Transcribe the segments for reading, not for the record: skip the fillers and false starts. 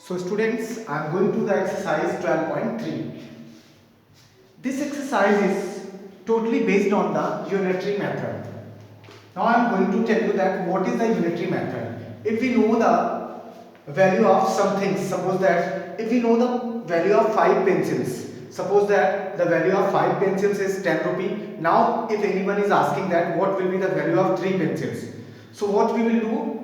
So students, I am going to the exercise 12.3. This exercise is totally based on the unitary method. Now I am going to tell you that what is the unitary method. If we know the value of something, suppose that if we know the value of 5 pencils, suppose that the value of 5 pencils is 10 rupee. Now if anyone is asking that what will be the value of 3 pencils. So what we will do,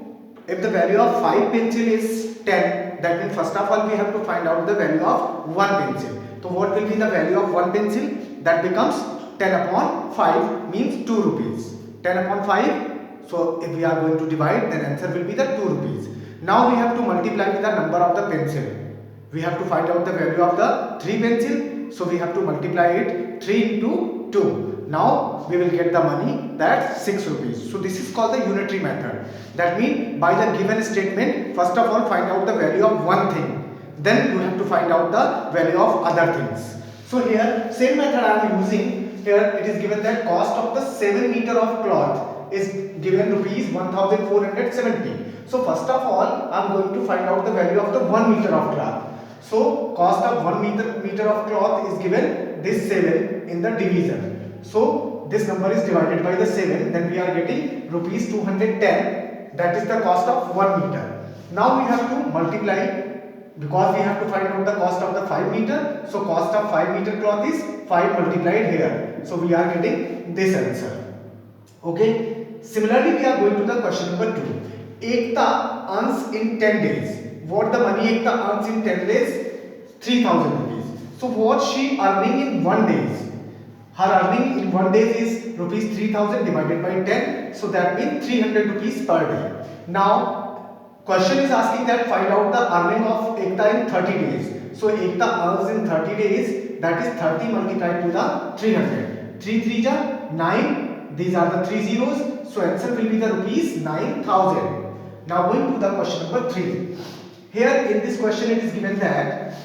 if the value of 5 pencil is 10, that means first of all we have to find out the value of 1 pencil. So what will be the value of 1 pencil? That becomes 10 upon 5 means 2 rupees. 10 upon 5. So if we are going to divide, then answer will be the 2 rupees. Now we have to multiply with the number of the pencil. We have to find out the value of the 3 pencil. So we have to multiply it 3 into 2. Now we will get the money, that's 6 rupees. So this is called the unitary method. That means by the given statement, first of all find out the value of one thing. Then you have to find out the value of other things. So here same method I am using. Here it is given that cost of the 7 meter of cloth is given rupees 1470. So first of all I am going to find out the value of the 1 meter of cloth. So cost of 1 meter of cloth is given this 7 in the division. So this number is divided by the 7, then we are getting rupees 210. That is the cost of 1 meter. Now we have to multiply, because we have to find out the cost of the 5 meter. So cost of 5 meter cloth is 5 multiplied here. So we are getting this answer. Okay. Similarly, we are going to the question number 2. Ekta earns in 10 days. What the money Ekta earns in 10 days? 3000 rupees. So what she earning in 1 day? Her earning in 1 day is rupees 3000 divided by 10. So that means 300 rupees per day. Now question is asking that find out the earning of Ekta in 30 days. So Ekta earns in 30 days, that is 30 multiplied to the 300. 3 3 ja 9. These are the 3 zeros. So answer will be the rupees 9000. Now going to the question number 3. Here in this question it is given that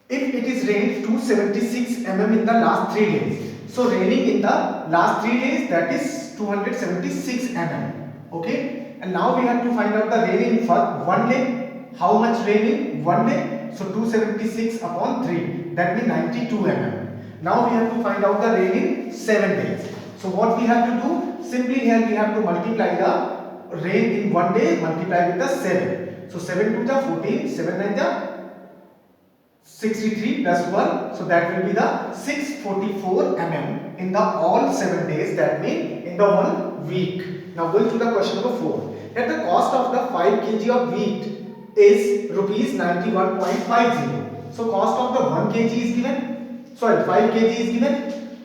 if it is rained 276 mm in the last 3 days. So raining in the last 3 days, that is 276 mm. Okay. And now we have to find out the rain in 1 day. How much rain in 1 day? So 276 upon 3. That means 92 mm. Now we have to find out the rain in 7 days. So what we have to do? Simply here we have to multiply the rain in 1 day, multiply with the 7. So 7 to the 14, 7 9 the 63 plus 1, so that will be the 644 mm in the all 7 days, that means in the 1 week. Now going to the question number 4. Here the cost of the 5 kg of wheat is rupees 91.50. So cost of the 1 kg is given, 5 kg is given.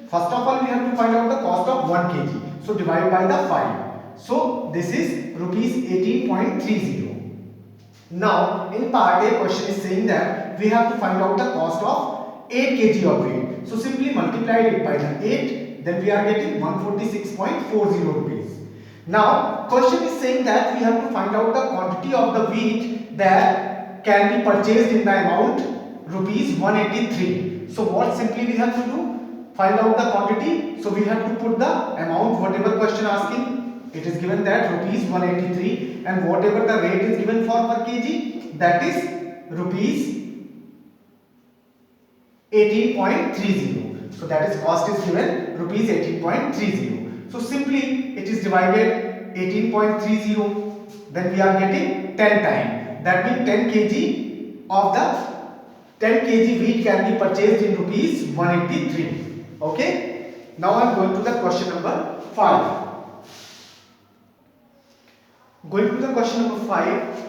First of all we have to find out the cost of 1 kg. So divide by the 5. So this is rupees 18.30. Now in part A question is saying that we have to find out the cost of 8 kg of wheat. So simply multiply it by the 8, then we are getting 146.40 rupees. Now question is saying that we have to find out the quantity of the wheat that can be purchased in the amount rupees 183. So what simply we have to do? Find out the quantity. So we have to put the amount, whatever question asking. It is given that rupees 183, and whatever the rate is given for per kg, that is rupees 18.30. So that is cost is given rupees 18.30. So simply it is divided 18.30, then we are getting 10 times. That means 10 kg of the 10 kg wheat can be purchased in rupees 183. Okay. Now I am going to the question number 5. Going to the question number 5.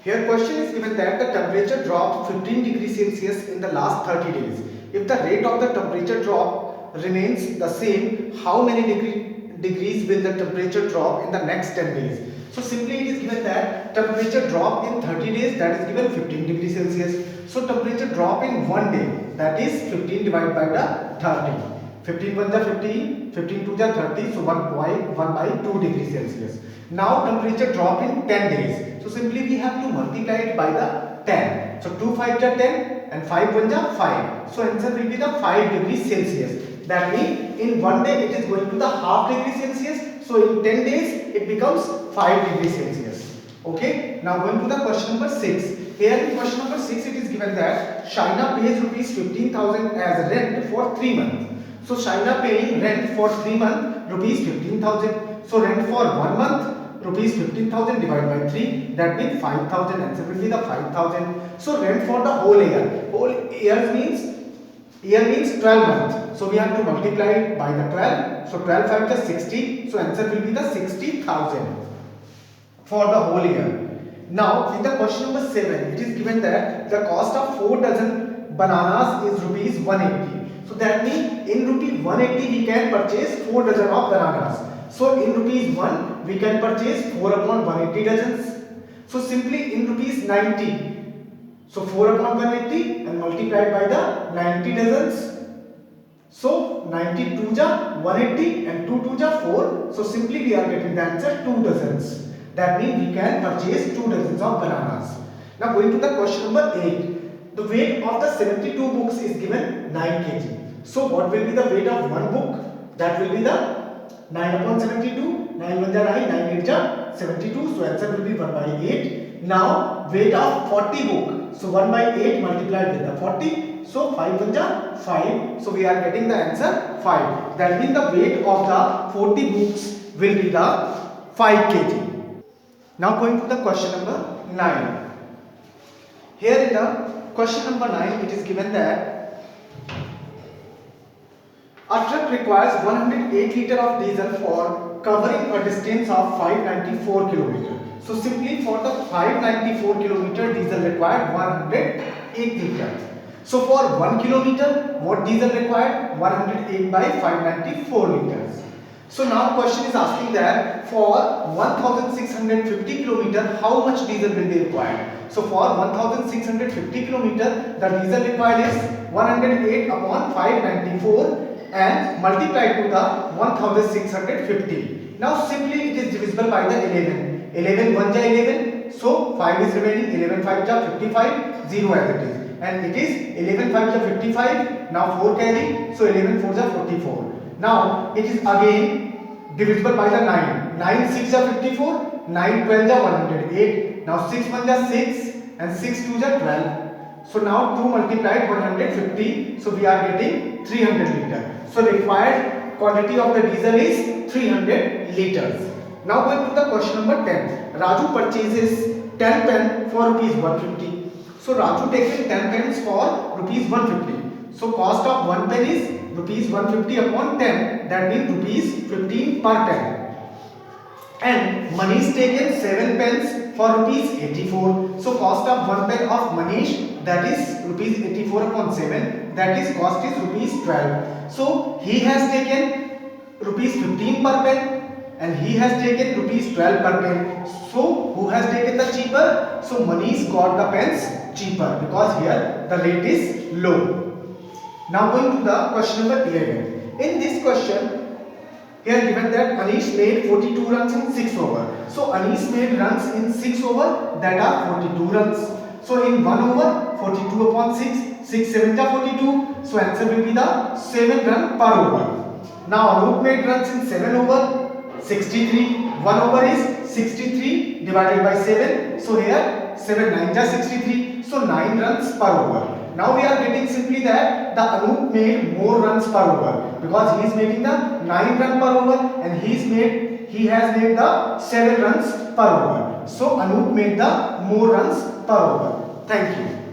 Here question is given that the temperature dropped 15 degrees Celsius in the last 30 days. If the rate of the temperature drop remains the same, how many degrees will the temperature drop in the next 10 days? So simply it is given that temperature drop in 30 days, that is given 15 degrees Celsius. So temperature drop in 1 day, that is 15 divided by the 30. 15 1 the 15, 15 2 the 30, so 1 by 2 degrees Celsius. Now temperature drop in 10 days. So simply we have to multiply it by the 10. So 2 5 the 10 and 5 1 the 5. So answer will be the 5 degrees Celsius. That means in 1 day it is going to the half degree Celsius. So in 10 days it becomes 5 degrees Celsius. Okay. Now going to the question number 6. Here in question number 6 it is given that Shaina pays rupees 15,000 as rent for 3 months. So Shaina paying rent for 3 months rupees 15,000. So rent for 1 month rupees 15,000 divided by 3, that means 5,000. Answer will be the 5,000. So rent for the whole year. Whole year means 12 months. So we have to multiply it by the 12. So 12 5 is 60. So answer will be the 60,000 for the whole year. Now in the question number 7 it is given that the cost of 4 dozen bananas is rupees 180. So that means in rupee 180 we can purchase 4 dozen of bananas. So in rupees 1 we can purchase 4 upon 180 dozens. So simply in rupees 90. So 4 upon 180 and multiplied by the 90 dozens. So 92 ja 180 and 2 2 ja 4. So simply we are getting the answer 2 dozens. That means we can purchase 2 dozens of bananas. Now going to the question number 8. The weight of the 72 books is given 9 kg. So what will be the weight of one book? That will be the 9 upon 72. 9 1 ja 9, 9 8 ja 72. So answer will be 1 by 8. Now weight of 40 book. So 1 by 8 multiplied with the 40. So 5 1 ja 5. So we are getting the answer 5. That means the weight of the 40 books will be the 5 kg. Now going to the question number 9. Here in the question number 9 it is given that a truck requires 108 liter of diesel for covering a distance of 594 km. So simply for the 594 km diesel required 108 liter. So for 1 km what diesel required? 108 by 594 liters. So now question is asking that for 1650 km how much diesel will be required? So for 1650 km the diesel required is 108 upon 594 and multiplied to the 1650. Now simply it is divisible by the 11. 11 1 ja 11. So 5 is remaining. 11 5 ja 55. 0 as it is. And it is 11 5 ja 55. Now 4 carry. So 11 4 ja 44. Now it is again divisible by the 9. 9 6 ja 54. 9 12 ja 108. Now 6 1 ja 6 and 6 2 ja 12. So now 2 multiplied 150. So we are getting 300 liter. So required quantity of the diesel is 300 liters. Now going to the question number 10. Raju purchases 10 pen for rupees 150. So Raju taken 10 pens for rupees 150. So cost of 1 pen is rupees 150 upon 10. That means rupees 15 per pen. And Manish taken 7 pens for rupees 84. So cost of 1 pen of Manish, that is rupees 84 upon 7. That is cost is rupees 12. So he has taken rupees 15 per pen and he has taken rupees 12 per pen. So who has taken the cheaper? So Manish got the pens cheaper because here the rate is low. Now going to the question number 11. In this question here given that Anish made 42 runs in 6 over. So Anish made runs in 6 over, that are 42 runs. So in 1 over 42 upon 6, 6 7 are 42. So answer will be the 7 run per over. Now Anup made runs in 7 over, 63. 1 over is 63 divided by 7. So here 7 9 are 63. So 9 runs per over. Now we are getting simply that the Anup made more runs per over because he is making the 9 run per over and he has made the 7 runs per over. So Anup made the more runs per over. Thank you.